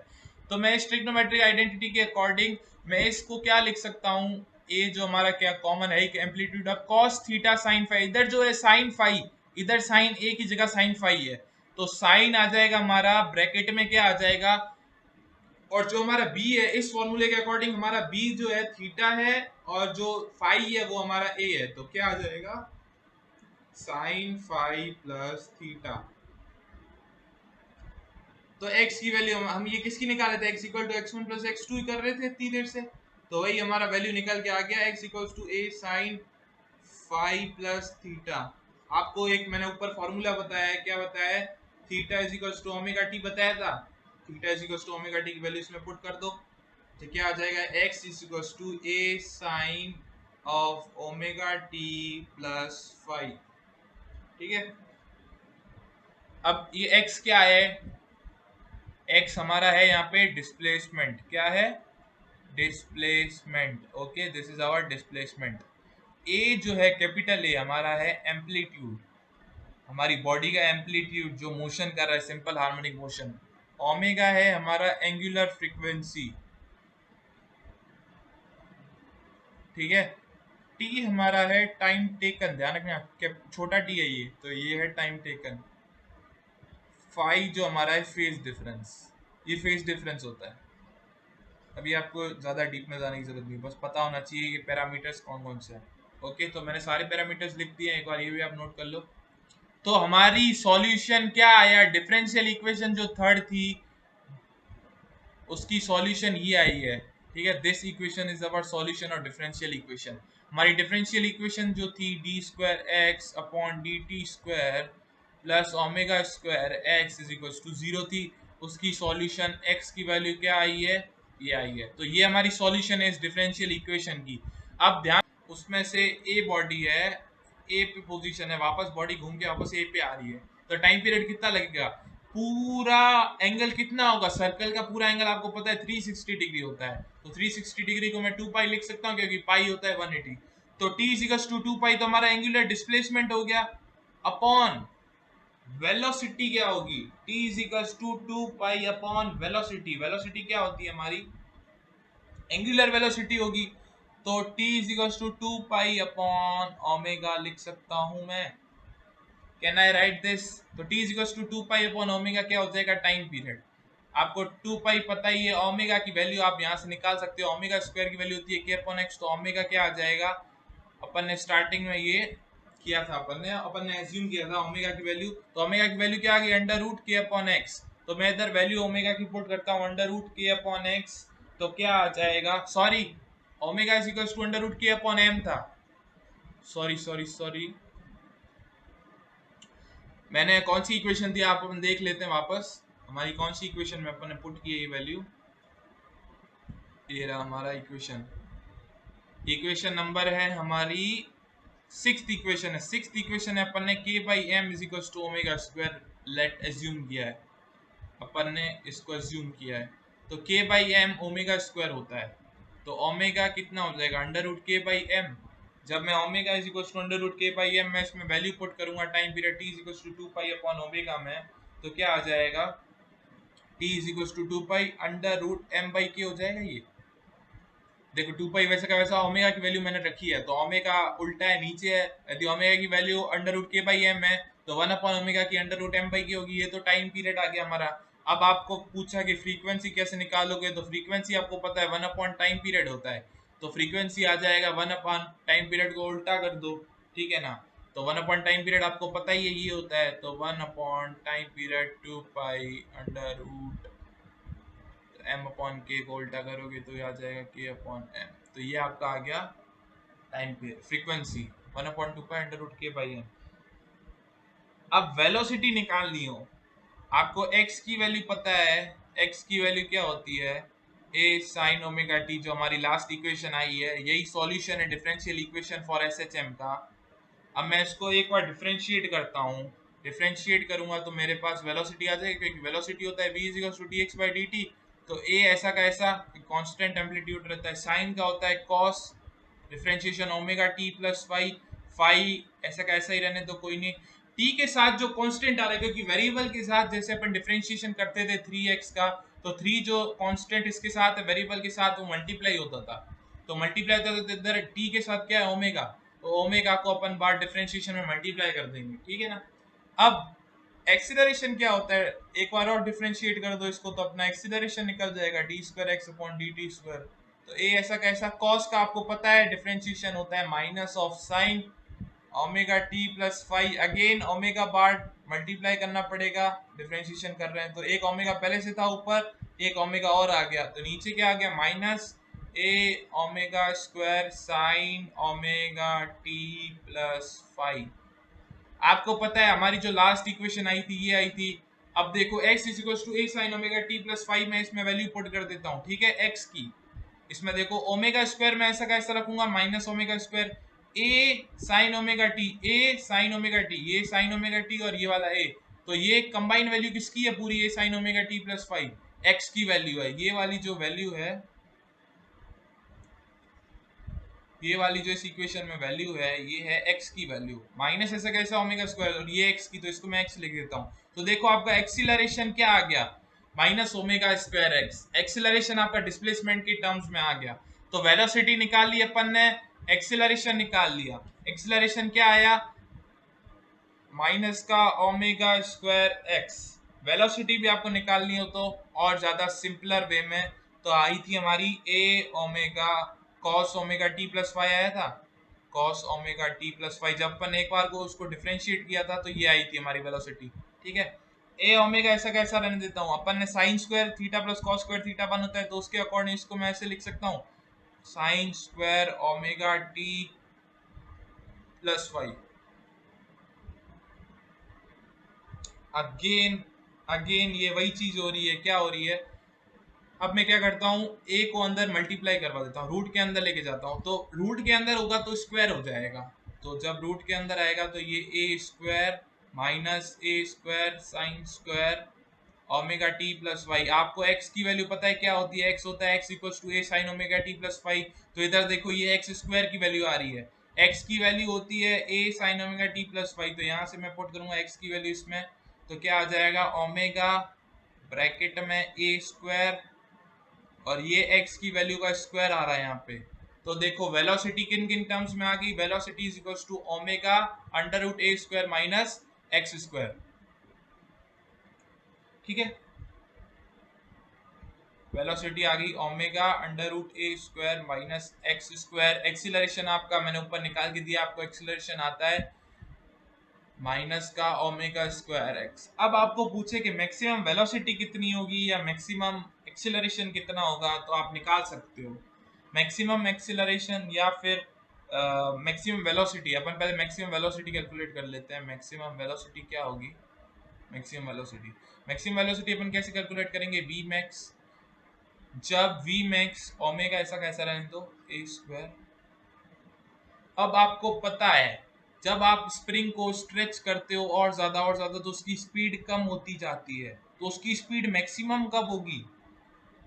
तो मैं इस ट्रिग्नोमेट्रिक आइडेंटिटी के अकॉर्डिंग मैं इसको क्या लिख सकता हूँ, ए जो हमारा क्या कॉमन है एक amplitude of cos theta sin phi, इधर जो है sin फाई, इधर sin ए की जगह sin फाई है, तो sin आ जाएगा हमारा ब्रैकेट में क्या आ जाएगा और जो हमारा बी है इस फॉर्मूले के अकॉर्डिंग हमारा बी जो है थीटा है और जो फाई है वो हमारा ए है, तो क्या आ जाएगा साइन फाई प्लस थीटा। तो x की वैल्यू हम ये किसकी निकाल रहे थे, x equal to X one plus X two कर रहे थे इतनी देर से, तो वही हमारा वैल्यू निकल के आ गया x equal to A sine phi plus theta. आपको एक मैंने ऊपर फॉर्मूला बताया है, क्या बताया है, theta is equal to omega T बताया था, theta is equal to omega T की वैल्यू इसमें पुट कर दो, तो क्या आ जाएगा x is equal to A sine of omega T plus phi. ठीक है, अब ये x क्या है, x हमारा है यहाँ पे डिस्प्लेसमेंट, क्या है displacement, okay this is our displacement. a जो है कैपिटल A हमारा है एम्पलीट्यूड, हमारी बॉडी का एम्पलीट्यूड जो मोशन कर रहा है सिंपल हार्मोनिक मोशन। ओमेगा है हमारा एंगुलर फ्रीक्वेंसी, ठीक है। टी हमारा है टाइम टेकन, ध्यान रखना छोटा टी है ये, तो ये है टाइम टेकन। फाई जो हमारा है फेज डिफरेंस, ये फेज डिफरेंस होता है। अभी आपको ज़्यादा डीप में जाने की जरूरत नहीं, बस पता होना चाहिए ये पैरामीटर्स कौन कौन से हैं। ओके, तो मैंने सारे पैरामीटर्स लिख दिए, एक बार ये भी आप नोट कर लो। तो हमारी सॉल्यूशन क्या आया, डिफरेंशियल इक्वेशन जो थर्ड थी उसकी सॉल्यूशन ये आई है, ठीक है। This equation is our solution और डिफरेंशियल इक्वेशन। हमारी डिफरेंशियल इक्वेशन जो थी D square X upon D T square plus omega square X is equal to zero थी, उसकी सॉल्यूशन एक्स की वैल्यू क्या आई है, ये आई है। तो ये हमारी सॉल्यूशन है इस डिफरेंशियल इक्वेशन की। अब ध्यान, उसमें से ए बॉडी है, ए पे पोजीशन है, वापस बॉडी घूम के वापस ए पे आ रही है, तो टाइम पीरियड कितना लगेगा, पूरा एंगल कितना होगा, सर्कल का पूरा एंगल आपको पता है 360 डिग्री होता है, तो 360 डिग्री को मैं 2 पाई लिख सकता हूँ क्योंकि पाई होता है 180। तो t इक्वल्स टू 2 पाई, तो हमारा एंगुलर डिस्प्लेसमेंट हो गया अपॉन वेलोसिटी क्या होगी, t equals to 2 pi upon velocity. Velocity क्या होती है हमारी, एंगुलर वेलोसिटी होगी, तो t equals to 2 pi upon omega लिख सकता हूं मैं। कैन आई राइट दिस, तो t equals to 2 pi upon omega क्या हो जाएगा टाइम पीरियड। आपको 2 पाई पता ही है, ओमेगा की वैल्यू आप यहां से निकाल सकते हो, ओमेगा स्क्वायर की वैल्यू होती है k अपॉन x, तो ओमेगा क्या आ जाएगा, अपन ने स्टार्टिंग में ये किया था, अपन ने एज्यूम किया था ओमेगा की वैल्यू, तो ओमेगा की वैल्यू क्या आ गई under root k upon x, तो मैं इधर वैल्यू ओमेगा की पुट करता हूं under root k upon x, तो क्या आ जाएगा, sorry omega is equal to under root k upon m था, सॉरी सॉरी सॉरी, मैंने कौन सी इक्वेशन थी आप अपन देख लेते हैं वापस, हमारी कौन सी इक्वेशन में अपन ने पुट की है ये वैल्यू, ये रहा हमारा इक्वेशन, इक्वेशन नंबर है हमारी सिक्स्थ इक्वेशन है, सिक्स्थ इक्वेशन है अपन ने k by M is equal to omega square let assume किया है, अपन ने इसको एज्यूम किया है, तो k by M omega square होता है, तो ओमेगा कितना हो जाएगा under root k by M, जब मैं omega is equal to under root k by M मैं इसमें वैल्यू पुट करूंगा time period t is equal to 2 pi upon omega में, तो क्या आ जाएगा t is equal to 2 pi under root m by k हो जाएगा ये, देखो 2 पाई वैसे का वैसा, ओमेगा की वैल्यू मैंने रखी है तो ओमेगा उल्टा है नीचे है, यदि ओमेगा की वैल्यू अंडर रूट के बाई एम है तो 1 अपॉन ओमेगा की अंडर रूट एम बाई के होगी, ये तो टाइम पीरियड आ गया हमारा। अब आपको पूछा कि फ्रीक्वेंसी कैसे निकालोगे, तो फ्रीक्वेंसी आपको पता है 1 अपॉन टाइम पीरियड होता है, तो फ्रीक्वेंसी आ जाएगा 1 अपॉन टाइम पीरियड को उल्टा कर दो, ठीक है ना, तो 1 अपॉन टाइम पीरियड आपको पता ही है ये होता है, तो 1 upon time period 2 pi under root M upon K को उल्टा करोगे तो ये आ जाएगा के अपॉन एम, तो ये आपका आ गया टाइम पे फ्रीक्वेंसी 1/2 पाई अंडर रूट के बाई एम। अब वेलोसिटी निकालनी हो, आपको x की वैल्यू पता है, x की वैल्यू क्या होती है a sin ओमेगा t, जो हमारी लास्ट इक्वेशन आई है, यही सॉल्यूशन है डिफरेंशियल इक्वेशन फॉर SHM का। अब मैं इसको एक बार डिफरेंशिएट करता हूँ, डिफरेंशिएट करूंगा तो मेरे पास वेलोसिटी आ जाएगी, क्योंकि वेलोसिटी होता है v is equal to dx by dt, तो a ऐसा का ऐसा कांस्टेंट एम्पलीट्यूड रहता है, साइन का होता है cos differentiation omega T plus phi, phi ऐसा का ऐसा ही रहने तो कोई नहीं, टी के साथ जो कांस्टेंट आ रहा है, क्योंकि वेरिएबल के साथ जैसे अपन डिफरेंशिएशन करते थे 3x का, तो 3 जो कांस्टेंट इसके साथ है वेरिएबल के साथ वो मल्टीप्लाई होता था, तो मल्टीप्लाई होता था, तो इधर टी के साथ क्या है ओमेगा, तो ओमेगा को अपन बार डिफरेंशिएशन में मल्टीप्लाई कर देंगे, ठीक है ना। अब एक्सीलरेशन क्या होता है, एक बार और डिफरेंशिएट कर दो इसको तो अपना एक्सीलरेशन निकल जाएगा, D square X upon D T square. तो ए ऐसा कैसा, कॉस का आपको पता है डिफरेंशिएशन होता है minus of sine omega T plus five, again omega bar multiply करना पड़ेगा, डिफरेंशिएशन कर रहे हैं तो एक ओमेगा पहले से था ऊपर, एक ओमेगा और आ गया, तो नीचे क्या आ गया minus A omega square sine omega T plus five. आपको पता है हमारी जो लास्ट इक्वेशन आई थी ये आई थी। अब देखो x is equal to A sine omega T plus five, मैं इसमें वैल्यू पुट कर देता हूँ, ठीक है, x की। इसमें देखो ओमेगा स्क्वायर में ऐसा कैसा रखूंगा माइनस ओमेगा स्क्वायर, ए साइन ओमेगा टी, ए साइन ओमेगा टी, ये साइन ओमेगा टी और ये वाला ए, तो ये कंबाइन वैल्यू किसकी है पूरी, A sine omega T plus five X की वैल्यू है, ये वाली जो वैल्यू है, ये वाली जो इस इक्वेशन में वैल्यू है ये है x की वैल्यू, माइनस ऐसा कैसा ओमेगा स्क्वायर और ये x की, तो इसको मैं x लिख देता हूँ। तो देखो आपका एक्सीलरेशन क्या आ गया minus omega square x, acceleration आपका डिस्प्लेसमेंट के टर्म्स में आ गया। तो वेलोसिटी निकाल ली अपन ने, एक्सीलरेशन निकाल लिया, एक्सीलरेशन क्या आया माइनस का ओमेगा स्क्वायर x। वेलोसिटी भी आपको निकालनी हो तो और ज्यादा सिंपलर वे में तो आई थी हमारी A omega cos omega T plus five आया था, cos omega T plus five, जब अपन एक बार को उसको डिफरेंशिएट किया था तो ये आई थी हमारी वेलोसिटी, ठीक है। ए ओमेगा ऐसा कैसा रहने देता हूँ, अपन ने sine square theta plus cos square theta बन होता है तो उसके अकॉर्डिंग इसको मैं ऐसे लिख सकता हूँ sign square omega T plus five. Again again ये वही चीज हो रही है, क्या हो रही है, अब मैं क्या करता हूँ ए को अंदर मल्टीप्लाई करवा देता हूँ, रूट के अंदर लेके जाता हूँ, तो रूट के अंदर होगा तो स्क्वायर हो जाएगा, तो जब रूट के अंदर आएगा तो ये A square minus A square sine square omega T plus Y. आपको x की वैल्यू पता है क्या होती है, x होता है x equals to A sine omega T plus five, तो इधर देखो ये x स्क्वायर की वैल्यू आ रही है, x की वैल्यू होती है a sine omega T plus five, तो यहाँ से मैं पुट करूंगा x की वैल्यू इसमें, तो क्या आ जाएगा ओमेगा ब्रैकेट में a स्क्वायर और ये x की वैल्यू का स्क्वायर आ रहा है यहाँ पे। तो देखो वेलोसिटी किन किन टर्म्स में आ गई, velocity is equals to omega under root A square minus X square, ठीक है, वेलोसिटी आ गई omega under root A square minus X square. Acceleration आपका मैंने ऊपर निकाल के दिया, आपको एक्सीलरेशन आता है माइनस का ओमेगा स्क्वायर एक्स। अब आपको पूछे कि मैक्सिमम वेलोसिटी कितनी होगी या मैक्सिमम एक्सीलरेशन कितना होगा, तो आप निकाल सकते हो मैक्सिमम एक्सीलरेशन या फिर मैक्सिमम वेलोसिटी। अपन पहले मैक्सिमम वेलोसिटी कैलकुलेट कर लेते हैं, मैक्सिमम वेलोसिटी क्या होगी, मैक्सिमम वेलोसिटी, मैक्सिमम वेलोसिटी अपन कैसे कैलकुलेट करेंगे, वी मैक्स, जब वी मैक्स ओमेगा ऐसा कैसा रहने दो ए स्क्वायर। अब आपको पता है जब आप स्प्रिंग को स्ट्रेच करते हो और ज्यादा तो उसकी स्पीड कम होती जाती है, तो उसकी स्पीड मैक्सिमम कब होगी,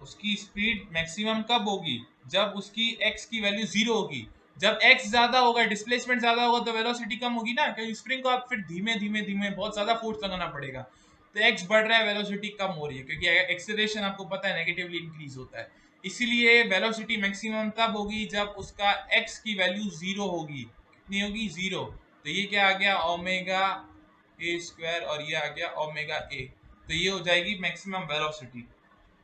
उसकी स्पीड मैक्सिमम कब होगी, जब उसकी x की वैल्यू जीरो होगी। जब x ज्यादा होगा डिस्प्लेसमेंट ज्यादा होगा तो वेलोसिटी कम होगी ना, क्योंकि स्प्रिंग को आप फिर धीमे धीमे धीमे बहुत ज्यादा फोर्स लगाना पड़ेगा, तो x बढ़ रहा है वेलोसिटी कम हो रही है, क्योंकि एक्सेलरेशन आपको पता है नेगेटिवली इंक्रीज होता है, इसीलिए वेलोसिटी मैक्सिमम तब होगी जब उसका x की वैल्यू जीरो होगी, कितनी होगी जीरो, तो ये क्या आ गया ओमेगा ए स्क्वायर और ये आ गया ओमेगा ए, तो ये हो जाएगी मैक्सिमम वेलोसिटी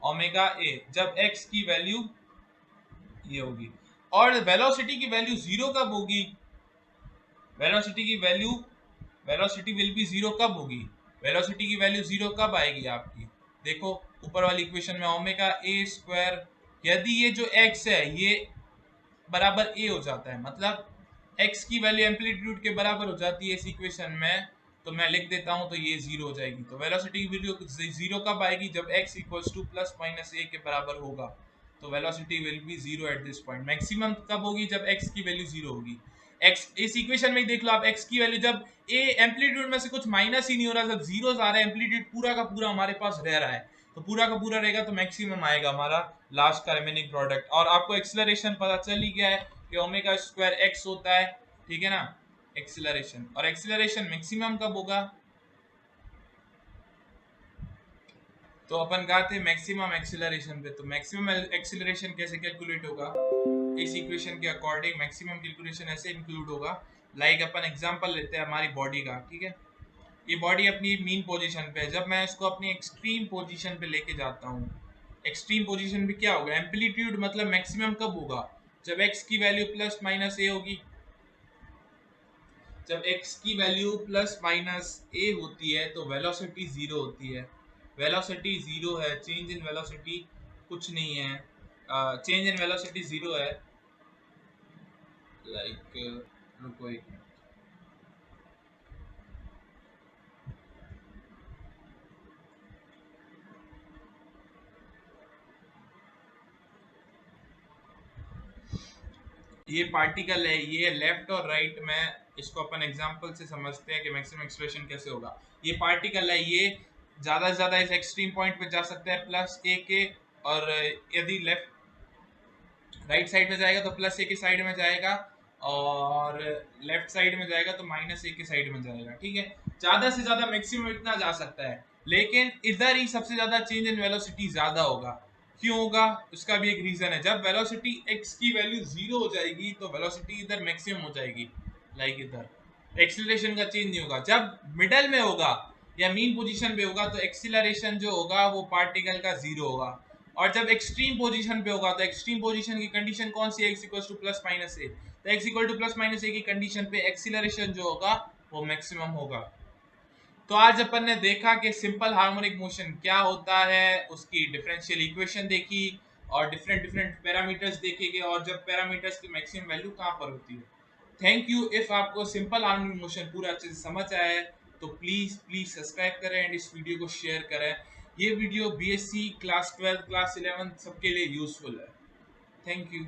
ओमेगा ए जब x की वैल्यू ये होगी। और वेलोसिटी की वैल्यू जीरो कब होगी, वेलोसिटी की value, velocity will be zero कब होगी, वेलोसिटी की वैल्यू जीरो कब आएगी आपकी, देखो ऊपर वाली इक्वेशन में ओमेगा ए स्क्वायर, यदि ये जो x है ये बराबर a हो जाता है, मतलब x की वैल्यू एम्पलीट्यूड के बराबर हो जाती है इस इक्वेशन में, तो मैं लिख देता हूं तो ये जीरो हो जाएगी। तो वेलोसिटी की वैल्यू जीरो कब आएगी, जब x equals to plus minus a के बराबर होगा, तो velocity will be zero at this point. Maximum कब होगी, जब x की वैल्यू जीरो होगी। x इस इक्वेशन में ही देख लो आप, x की वैल्यू जब a एम्पलीट्यूड में से कुछ माइनस ही नहीं हो रहा, जब जीरो आ रहा है, एम्पलीट्यूड पूरा का पूरा हमारे पास रह रहा है, तो पूरा का पूरा रहेगा तो मैक्सिमम आएगा हमारा लास्ट का रिमेनिंग प्रोडक्ट। और आपको एक्सेलरेशन पता चल ही गया है कि ओमेगा स्क्वायर एक्स होता है, ठीक है ना, एक्सेलरेशन, और एक्सेलरेशन मैक्सिमम कब होगा, तो अपन कहा थे मैक्सिमम एक्सेलरेशन पे, तो मैक्सिमम एक्सेलरेशन कैसे कैलकुलेट होगा, इस इक्वेशन के अकॉर्डिंग मैक्सिमम कैलकुलेशन ऐसे इंक्लूड होगा, लाइक अपन एग्जांपल लेते हैं हमारी बॉडी का, ठीक है, ये बॉडी अपनी मीन पोजीशन पे है। जब मैं इसको अपनी एक्सट्रीम पोजीशन पे लेके जाता हूँ, एक्सट्रीम पोजीशन पे क्या होगा, एम्पलीट्यूड मतलब मैक्सिमम कब होगा, जब x की वैल्यू प्लस माइनस ए होगी। जब x की वैल्यू प्लस माइनस ए होती है तो वेलोसिटी जीरो होती है। वेलोसिटी जीरो है, चेंज इन वेलोसिटी कुछ नहीं है, चेंज इन वेलोसिटी जीरो है। लाइक रुको एक मिनट, ये पार्टिकल है, ये लेफ्ट और राइट में, इसको अपन एग्जांपल से समझते हैं कि मैक्सिमम एक्सप्रेशन कैसे होगा। ये पार्टिकल है, ये ज़्यादा से ज़्यादा इस एक्सट्रीम पॉइंट पे जा सकता है प्लस ए के, और यदि लेफ्ट राइट साइड में जाएगा तो प्लस ए की साइड में जाएगा, और लेफ्ट साइड में जाएगा तो माइनस ए की साइड में जाएगा। ठीक है, ज़्यादा से ज़्यादा मैक्सिमम इतना जा सकता है, लेकिन इधर ही सबसे ज़्यादा चेंज इन वेलोसिटी ज़्यादा होगा। क्यों होगा, उसका भी एक रीज़न है। जब वेलोसिटी एक्स की वैल्यू जीरो हो जाएगी तो वेलोसिटी इधर मैक्सिमम हो जाएगी, लाइक इधर एक्सीलरेशन का चेंज नहीं होगा। जब मिडल में होगा या मीन पोजीशन पे होगा तो एक्सीलरेशन जो होगा वो पार्टिकल का जीरो होगा। और जब एक्सट्रीम पोजीशन पे होगा तो एक्सट्रीम पोजीशन की कंडीशन कौन सी है, x equal to plus minus A, तो x equal to plus minus A की कंडीशन पे एक्सीलरेशन जो होगा वो मैक्सिमम होगा। तो आज अपन ने देखा कि सिंपल हार्मोनिक मोशन क्या होता है, उसकी डिफरेंशियल इक्वेशन देखी, और डिफरेंट डिफरेंट पैरामीटर्स देखे गए, और जब पैरामीटर्स की मैक्सिमम वैल्यू कहाँ पर होती है। Thank you. इफ आपको सिंपल हार्मोनिक मोशन पूरा अच्छे से समझ आया है तो प्लीज प्लीज सब्सक्राइब करें एंड इस वीडियो को शेयर करें। ये वीडियो बीएससी क्लास 12 क्लास 11 सबके लिए यूजफुल है। Thank you.